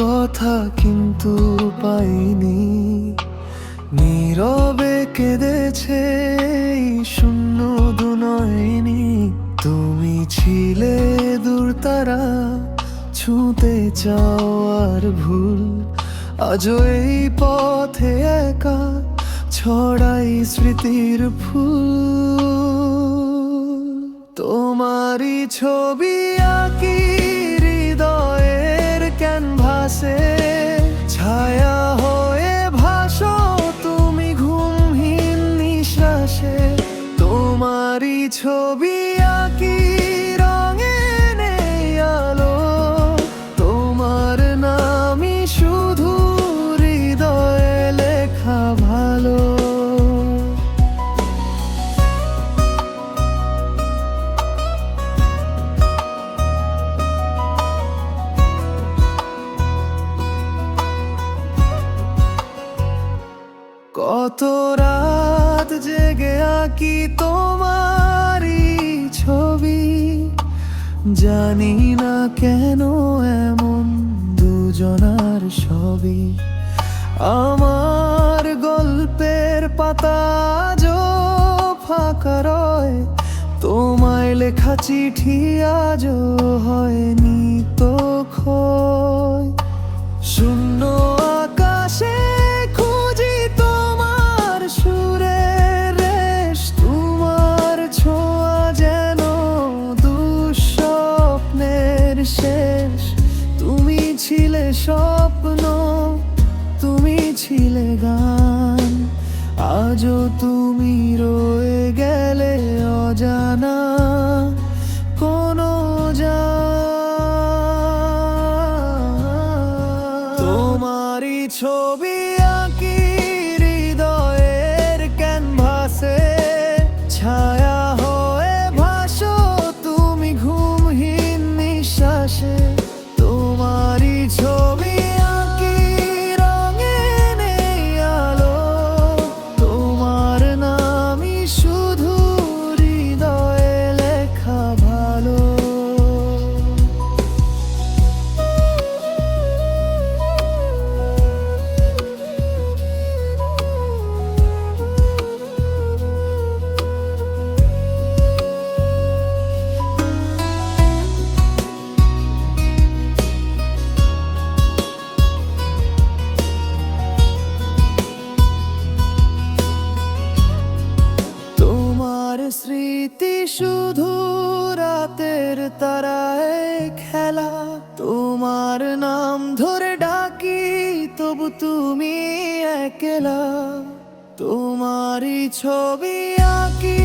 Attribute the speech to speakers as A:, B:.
A: কথা কিন্তু পাইনি, নীরবে কেঁদেছে এই শূন্য দুনয়নি। তুমি ছিলে দূর তারা, ছুঁতে চাওয়ার ভুল। আজও এই পথে একা ছড়াই স্মৃতির ফুল। তোমারই ছবি আঁকি হৃদয়ের ক্যানভাসে, ছায়া হয়ে ভাসো তুমি ঘুমহীন নিঃশ্বাসে। তোমারই ছবি আঁকি রঙে নেই আলো, তোমার নামই শুধু হৃদয়ে লেখা ভালো। কত রাত জেগে আঁকি তোমারই ছবি, জানি না কেন এমন দুজনার সবই। আমার গল্পের পাতা আজও ফাঁকা রয়, তোমায় লেখা চিঠি আজও হয়নি তো ক্ষয়। শূন্য আকাশে খুঁজি তোমার সুরের রেশ, তোমার ছোঁয়া যেন দুঃস্বপ্নের শেষ। তুমি ছিলে স্বপ্ন, তুমি ছিলে গান, আজও তুমি রয়ে গেলে অজানা কোনো তোমারই ছবি আঁকি হৃদয়ের ক্যানভাসে, ছায়া হয়ে ভাসো তুমি ঘুমহীন নিঃশ্বাসে। তোমারই ছবি আঁকি রঙে নেই আলো, তোমার নামই শুধু হৃদয়ে লেখা ভালো। তোমার স্মৃতি শুধু রাতের তারায় খেলা, তোমার নাম ধরে ডাকি তবু তুমি একলা। তোমারই ছবি আঁকি